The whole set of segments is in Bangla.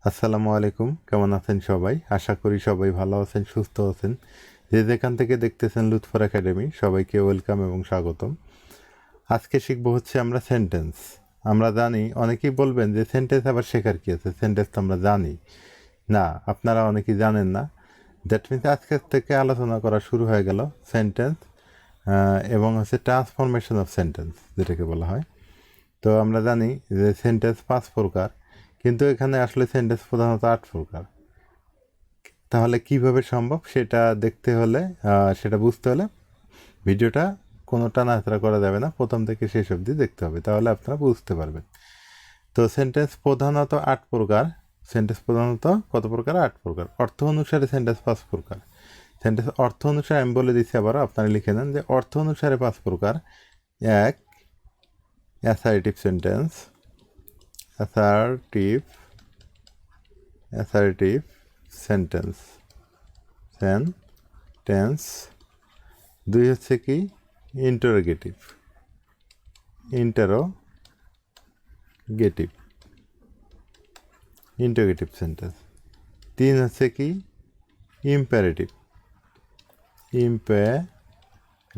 আসসালামু আলাইকুম, কেমন আছেন সবাই? আশা করি সবাই ভালো আছেন, সুস্থ আছেন। যে যেখান থেকে দেখতেছেন লুৎফর একাডেমি, সবাইকে ওয়েলকাম এবং স্বাগতম। আজকে শিখবো হচ্ছে আমরা সেন্টেন্স। আমরা জানি, অনেকেই বলবেন যে সেন্টেন্স আবার শেখার কী আছে, সেন্টেন্স তো আমরা জানি। না, আপনারা অনেকেই জানেন না। দ্যাট মিনস আজকের থেকে আলোচনা করা শুরু হয়ে গেল সেন্টেন্স এবং হচ্ছে ট্রান্সফরমেশন অফ সেন্টেন্স, যেটাকে বলা হয়। তো আমরা জানি যে সেন্টেন্স 5 প্রকার, কিন্তু এখানে আসলে সেন্টেন্স প্রধানত 8 প্রকার। তাহলে কিভাবে সম্ভব সেটা দেখতে হলে, সেটা বুঝতে হলে ভিডিওটা কোনো টানাহেঁচড়া করা যাবে না, প্রথম থেকে শেষ অবধি দেখতে হবে, তাহলে আপনারা বুঝতে পারবেন। তো সেন্টেন্স প্রধানত 8 প্রকার। সেন্টেন্স প্রধানত কত প্রকার? 8 প্রকার। অর্থ অনুসারে সেন্টেন্স 5 প্রকার। সেন্টেন্স অর্থ অনুসারে আমি বলে দিচ্ছি, আবারও আপনারা লিখে নেন যে অর্থ অনুসারে 5 প্রকার। এক, assertive sentence. Assertive assertive sentence sentence. দুই হচ্ছে কি? Interrogative interrogative interrogative sentence. তিন হচ্ছে কি? Imperative imperative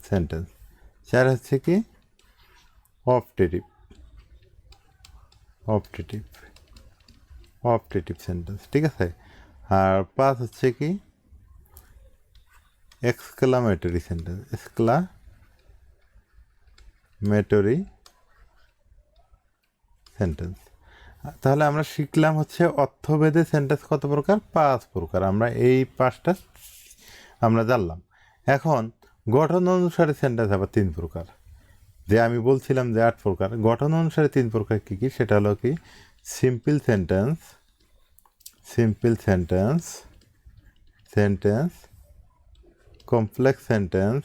sentence. চার হচ্ছে কি? অপটেটিভ অপটেটিভ অপটেটিভ সেন্টেন্স, ঠিক আছে। আর পাঁচ হচ্ছে কি? Exclamatory sentence exclamatory sentence. তাহলে আমরা শিখলাম হচ্ছে অর্থভেদে সেন্টেন্স কত প্রকার? 5 প্রকার। আমরা এই 5টা আমরা জানলাম। এখন গঠন অনুসারে সেন্টেন্স আবার 3 প্রকার। যে আমি বলছিলাম যে 8 প্রকার, গঠন অনুসারে 3 প্রকার কী কী? সেটা হলো কি? Simple sentence sentence, complex sentence,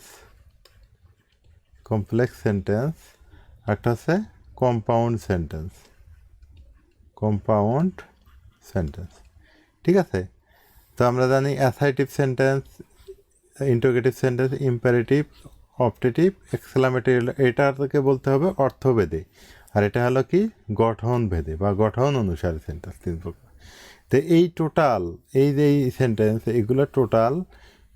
একটা হচ্ছে কম্পাউন্ড সেন্টেন্স, ঠিক আছে। তো আমরা জানি assertive sentence, interrogative sentence, imperative, optative, exclamatory. এটা থেকে বলতে হবে অর্থভেদে, আর এটা হলো কি? গঠন ভেদে বা গঠন অনুসারে সেন্টেন্স 3 প্রকার। তো এই টোটাল, এই যে এই সেন্টেন্স, এগুলো টোটাল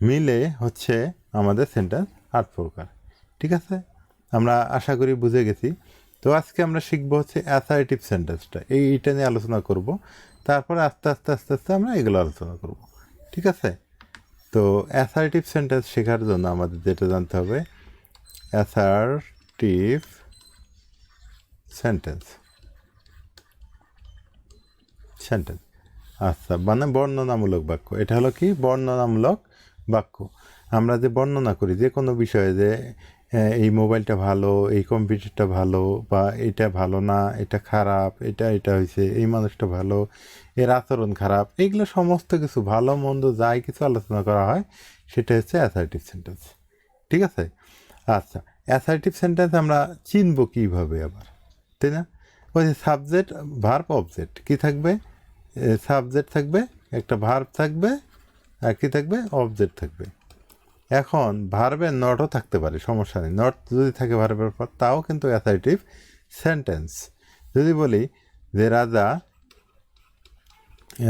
মিলে হচ্ছে আমাদের সেন্টেন্স 8 প্রকার, ঠিক আছে। আমরা আশা করি বুঝে গেছি। তো আজকে আমরা শিখবো হচ্ছে অ্যাসার্টিভ সেন্টেন্সটা, এইটা নিয়ে আলোচনা করব। তারপরে আস্তে আস্তে আমরা এগুলো আলোচনা করব, ঠিক আছে। তো অ্যাসার্টিভ সেন্টেন্স শেখার জন্য আমাদের যেটা জানতে হবে, অ্যাসার্টিভ সেন্টেন্স সেন্টেন্স আচ্ছা, মানে বর্ণনামূলক বাক্য। এটা হলো কি? বর্ণনামূলক বাক্য। আমরা যে বর্ণনা করি যে কোনো বিষয়ে, যে এই মোবাইলটা ভালো, এই কম্পিউটারটা ভালো, বা এটা ভালো না, এটা খারাপ, এটা হয়েছে, এই মানুষটা ভালো, এর আচরণ খারাপ, এইগুলো সমস্ত কিছু, ভালো মন্দ যাই কিছু আলোচনা করা হয়, সেটা হচ্ছে অ্যাসার্টিভ সেন্টেন্স, ঠিক আছে। আচ্ছা, অ্যাসার্টিভ সেন্টেন্স আমরা চিনব কীভাবে আবার, তাই না? ওই যে সাবজেক্ট, ভার্ব, অবজেক্ট, কী থাকবে? সাবজেক্ট থাকবে, একটা ভার্ব থাকবে, আর কী থাকবে? অবজেক্ট থাকবে। এখন ভার্বের নটও থাকতে পারে, সমস্যা নেই। নট যদি থাকে ভার্বের পর, তাও কিন্তু অ্যাসার্টিভ সেন্টেন্স। যদি বলি যে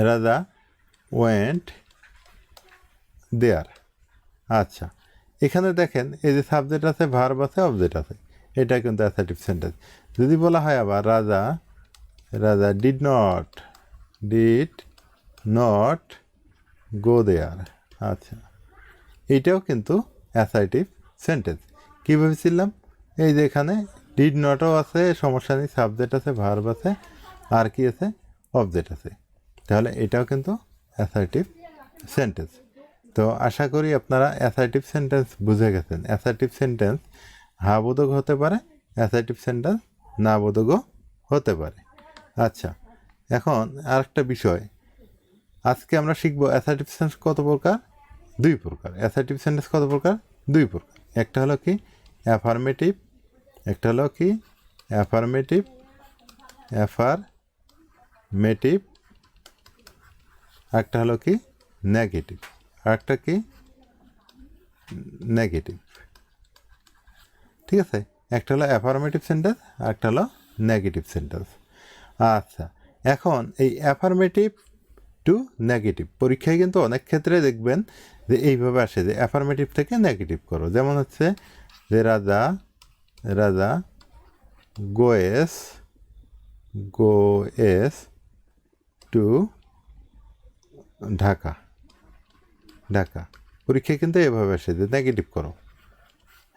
রাজা ওয়েন্ট দেয়ার, আচ্ছা, এখানে দেখেন এই যে সাবজেক্ট আছে, ভার্ব আছে, অবজেক্ট আছে, এটা কিন্তু অ্যাসার্টিভ সেন্টেন্স। যদি বলা হয় আবার রাজা ডিড নট গো দেয়ার, আচ্ছা, এইটাও কিন্তু অ্যাসার্টিভ সেন্টেন্স। কী ভেবেছিলাম? এই যে এখানে ডিড নটও আছে, সমস্যা নেই, সাবজেক্ট আছে, ভার্ব আছে, আর কি আছে? অবজেক্ট আছে। তাহলে এটাও কিন্তু অ্যাসার্টিভ সেন্টেন্স। তো আশা করি আপনারা অ্যাসার্টিভ সেন্টেন্স বুঝে গেছেন। অ্যাসার্টিভ সেন্টেন্স হ্যাঁ বোধক হতে পারে, অ্যাসার্টিভ সেন্টেন্স না বোধকও হতে পারে। আচ্ছা, এখন আরেকটা বিষয়, আজকে আমরা শিখবো অ্যাসার্টিভ সেন্টেন্স কত প্রকার? 2 প্রকার। অ্যাসার্টিভ সেন্টেন্স কত প্রকার? 2 প্রকার। একটা হলো কি? অ্যাফার্মেটিভ, একটা হলো কি? অ্যাফার্মেটিভ একটা হলো কি? নেগেটিভ, আরেকটা কি? নেগেটিভ, ঠিক আছে। একটা হলো অ্যাফার্মেটিভ সেন্টেন্স, আর একটা হলো নেগেটিভ সেন্টেন্স। আচ্ছা, এখন এই অ্যাফার্মেটিভ টু নেগেটিভ পরীক্ষায় কিন্তু অনেক ক্ষেত্রে দেখবেন যে এইভাবে আসে যে অ্যাফার্মেটিভ থেকে নেগেটিভ করো, যেমন হচ্ছে যে Raja Raja goes goes to Dhaka Dhaka. পরীক্ষায় কিন্তু এভাবে আসে যে নেগেটিভ করো,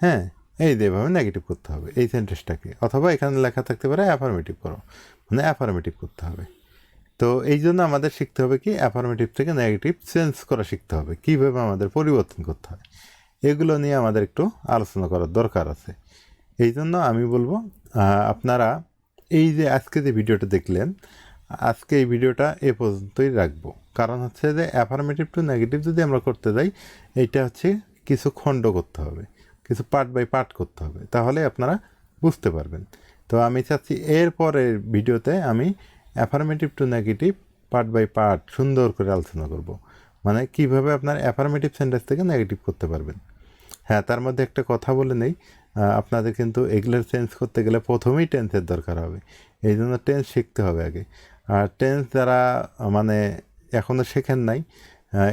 হ্যাঁ এই যে এভাবে নেগেটিভ করতে হবে এই সেন্টেন্সটাকে, অথবা এখানে লেখা থাকতে পারে অ্যাফার্মেটিভ করো, মানে অ্যাফার্মেটিভ করতে হবে। তো এই জন্য আমাদের শিখতে হবে কি অ্যাফার্মেটিভ থেকে নেগেটিভ চেঞ্জ করা শিখতে হবে, কীভাবে আমাদের পরিবর্তন করতে হয়, এগুলো নিয়ে আমাদের একটু আলোচনা করার দরকার আছে। এই জন্য আমি বলবো আপনারা এই যে আজকে যে ভিডিওটা দেখলেন, আজকে এই ভিডিওটা এ পর্যন্তই রাখবো। কারণ হচ্ছে যে অ্যাফার্মেটিভ টু নেগেটিভ যদি আমরা করতে যাই, এইটা হচ্ছে কিছু খণ্ড করতে হবে, কিছু পার্ট বাই পার্ট করতে হবে, তাহলে আপনারা বুঝতে পারবেন। তো আমি চাচ্ছি এর পরের ভিডিওতে আমি affirmative to negative part by part সুন্দর করে আলোচনা করব, মানে কীভাবে আপনার অ্যাফার্মেটিভ সেন্টেন্স থেকে নেগেটিভ করতে পারবেন। হ্যাঁ, তার মধ্যে একটা কথা বলে নেই, আপনাদের কিন্তু এগুলোর চেঞ্জ করতে গেলে প্রথমেই টেন্সের দরকার হবে, এই জন্য টেন্স শিখতে হবে আগে। আর টেন্স যারা মানে এখনও শেখেন নাই,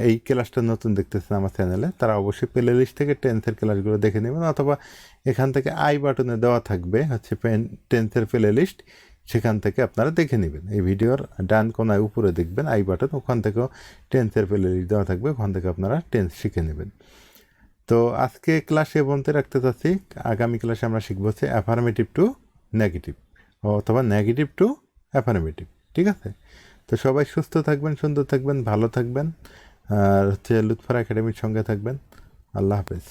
এই ক্লাসটা নতুন দেখতেছেন আমার চ্যানেলে, তারা অবশ্যই প্লে লিস্ট থেকে টেন্সের ক্লাসগুলো দেখে নেবেন, অথবা এখান থেকে আই বাটনে দেওয়া থাকবে হচ্ছে টেন্সের প্লে লিস্ট, সেখান থেকে আপনারা দেখে নেবেন। এই ভিডিওর ডান কোনায় উপরে দেখবেন আই বাটন, ওখান থেকেও টেন্সের প্লে লিস্ট দেওয়া থাকবে, ওখান থেকে আপনারা টেন্স শিখে নেবেন। তো আজকে ক্লাসে বলতে রাখতে চাচ্ছি, আগামী ক্লাসে আমরা শিখবো হচ্ছে অ্যাফার্মেটিভ টু নেগেটিভ, অথবা নেগেটিভ টু অ্যাফার্মেটিভ। ঠিক আছে? তো সবাই সুস্থ থাকবেন, সুন্দর থাকবেন, ভালো থাকবেন, আর হচ্ছে লুৎফর একাডেমির সঙ্গে থাকবেন। আল্লাহ হাফেজ।